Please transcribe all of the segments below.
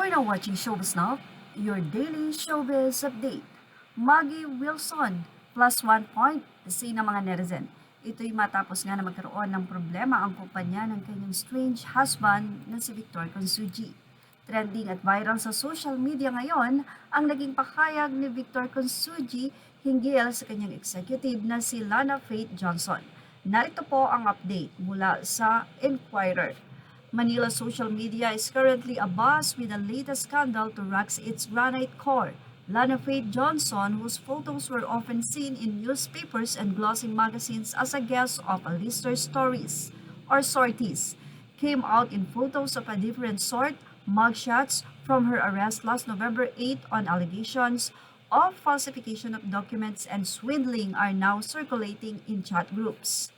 You're now watching Showbiz Now, your daily showbiz update. Maggi Wilson, plus 1 point, say ng mga netizen. Ito'y matapos nga na magkaroon ng problema ang kumpanya ng kanyang strange husband na si Victor Consunji. Trending at viral sa social media ngayon ang naging pakayag ni Victor Consunji hinggil sa kanyang executive na si Lana Johnson. Narito po ang update mula sa Inquirer. Manila social media is currently abuzz with the latest scandal to rock its granite core. Lana Johnson, whose photos were often seen in newspapers and glossy magazines as a guest of a lister's stories or sorties, came out in photos of a different sort, mugshots from her arrest last November 8 on allegations of falsification of documents and swindling are now circulating in chat groups.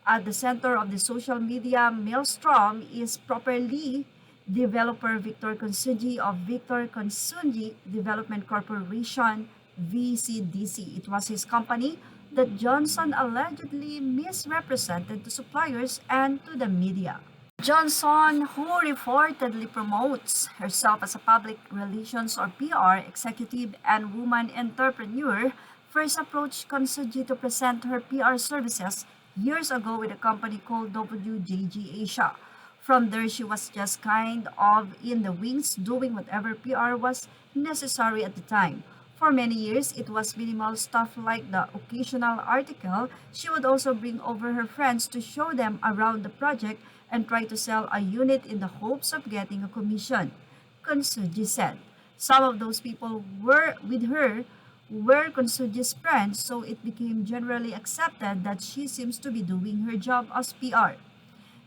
At the center of the social media maelstrom is properly developer Victor Consunji of Victor Consunji Development Corporation, VCDC. It was his company that Johnson allegedly misrepresented to suppliers and to the media. Johnson, who reportedly promotes herself as a public relations or PR executive and woman entrepreneur, first approached Consunji to present her PR services years ago with a company called WJG Asia. From there, she was just kind of in the wings doing whatever PR was necessary at the time. For many years, it was minimal stuff like the occasional article. She would also bring over her friends to show them around the project and try to sell a unit in the hopes of getting a commission, Consunji said. Some of those people were with her were Consunji's friends, so it became generally accepted that she seems to be doing her job as PR.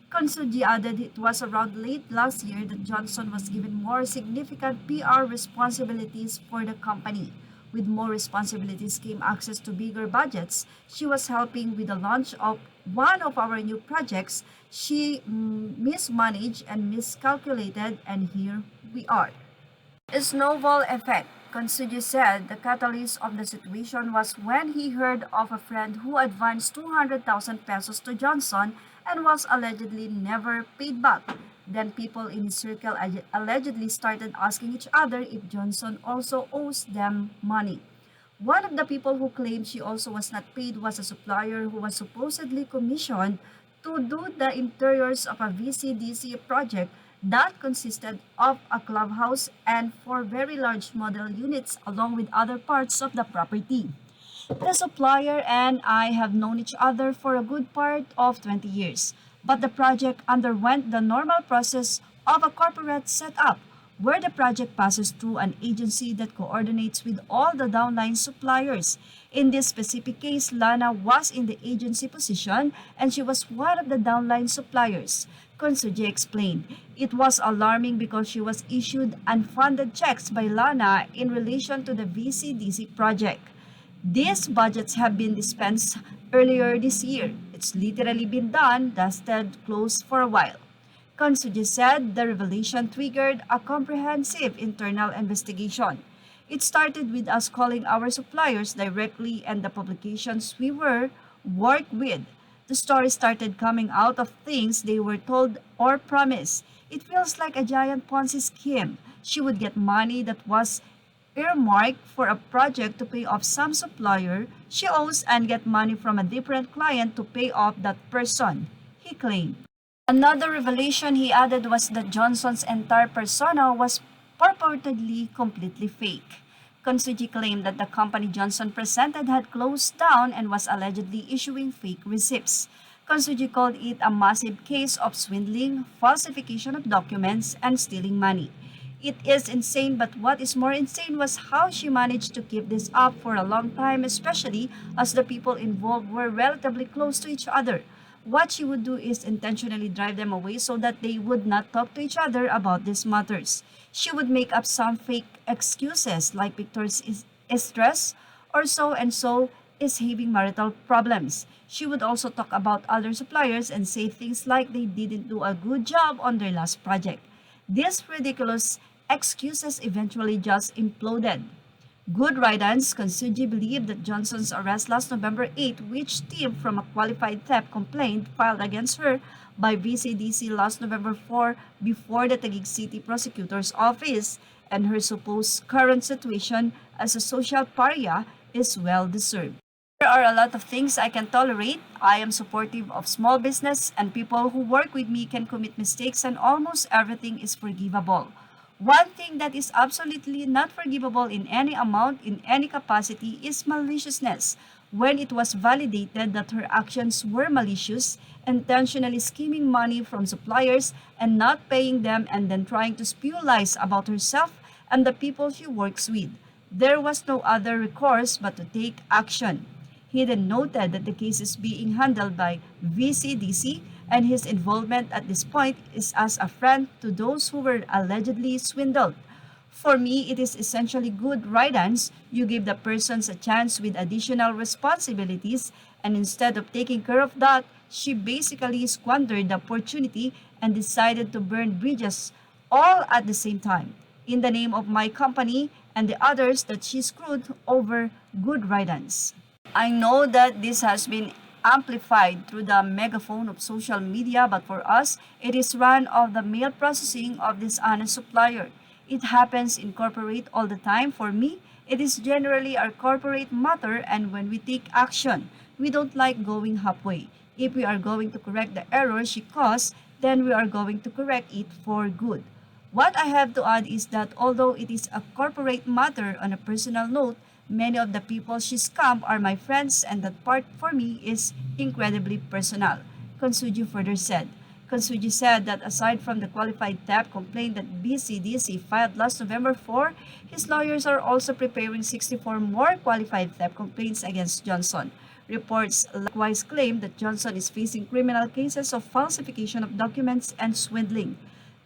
Consunji added it was around late last year that Johnson was given more significant PR responsibilities for the company. With more responsibilities came access to bigger budgets. She was helping with the launch of one of our new projects. She mismanaged and miscalculated, and here we are. Snowball effect. Consunji said the catalyst of the situation was when he heard of a friend who advanced 200,000 pesos to Johnson and was allegedly never paid back. Then people in his circle allegedly started asking each other if Johnson also owes them money. One of the people who claimed she also was not paid was a supplier who was supposedly commissioned to do the interiors of a VCDC project that consisted of a clubhouse and 4 very large model units along with other parts of the property. The supplier and I have known each other for a good part of 20 years, but the project underwent the normal process of a corporate setup where the project passes through an agency that coordinates with all the downline suppliers. In this specific case, Lana was in the agency position and she was one of the downline suppliers. Consunji explained. It was alarming because she was issued unfunded checks by Lana in relation to the VCDC project. These budgets have been dispensed earlier this year. It's literally been done, dusted, closed for a while. Consunji said the revelation triggered a comprehensive internal investigation. It started with us calling our suppliers directly and the publications we worked with. The story started coming out of things they were told or promised. It feels like a giant Ponzi scheme. She would get money that was earmarked for a project to pay off some supplier she owes and get money from a different client to pay off that person, he claimed. Another revelation he added was that Johnson's entire persona was purportedly completely fake. Consunji claimed that the company Johnson presented had closed down and was allegedly issuing fake receipts. Consunji called it a massive case of swindling, falsification of documents, and stealing money. It is insane, but what is more insane was how she managed to keep this up for a long time, especially as the people involved were relatively close to each other. What she would do is intentionally drive them away so that they would not talk to each other about these matters. She would make up some fake excuses like Victor's is stressed or so and so is having marital problems. She would also talk about other suppliers and say things like they didn't do a good job on their last project. These ridiculous excuses eventually just imploded. Good riddance, Consunji believed that Johnson's arrest last November 8, which stemmed from a qualified theft complaint filed against her by VCDC last November 4 before the Taguig City Prosecutor's Office, and her supposed current situation as a social pariah is well deserved. There are a lot of things I can tolerate. I am supportive of small business, and people who work with me can commit mistakes, and almost everything is forgivable. One thing that is absolutely not forgivable in any amount, in any capacity, is maliciousness. When it was validated that her actions were malicious, intentionally scheming money from suppliers and not paying them, and then trying to spew lies about herself and the people she works with, there was no other recourse but to take action. He then noted that the case is being handled by VCDC, and his involvement at this point is as a friend to those who were allegedly swindled. For me, it is essentially good riddance. You give the persons a chance with additional responsibilities, and instead of taking care of that, she basically squandered the opportunity and decided to burn bridges all at the same time in the name of my company and the others that she screwed over. Good riddance. I know that this has been amplified through the megaphone of social media, but for us, it is run of the mail processing of this honest supplier. It happens in corporate all the time. For me, it is generally our corporate matter, and when we take action, we don't like going halfway. If we are going to correct the error she caused, then we are going to correct it for good. What I have to add is that although it is a corporate matter on a personal note, many of the people she scammed are my friends, and that part for me is incredibly personal, Consuji further said. Consuji said that aside from the qualified theft complaint that BCDC filed last November 4, his lawyers are also preparing 64 more qualified theft complaints against Johnson. Reports likewise claim that Johnson is facing criminal cases of falsification of documents and swindling.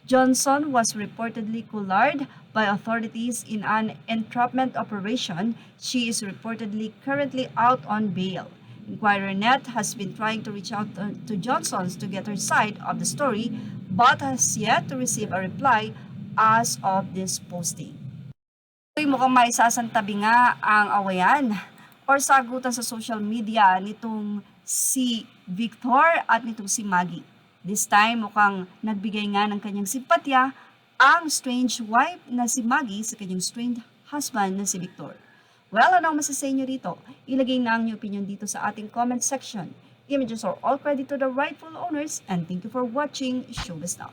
Johnson was reportedly collared by authorities in an entrapment operation. She is reportedly currently out on bail. Inquirer.net has been trying to reach out to Johnson's to get her side of the story, but has yet to receive a reply as of this posting. Mukhang maisasantabi nga ang awayan or sagutan sa social media nitong si Victor at nitong si Maggie. This time, mukhang nagbigay nga ng kanyang simpatya ang strange wife na si Maggie sa kanyang strange husband na si Victor. Well, ano ang masasay nyo rito? Ilagay na ang inyong opinion dito sa ating comment section. Images are all credit to the rightful owners, and thank you for watching Showbiz Now.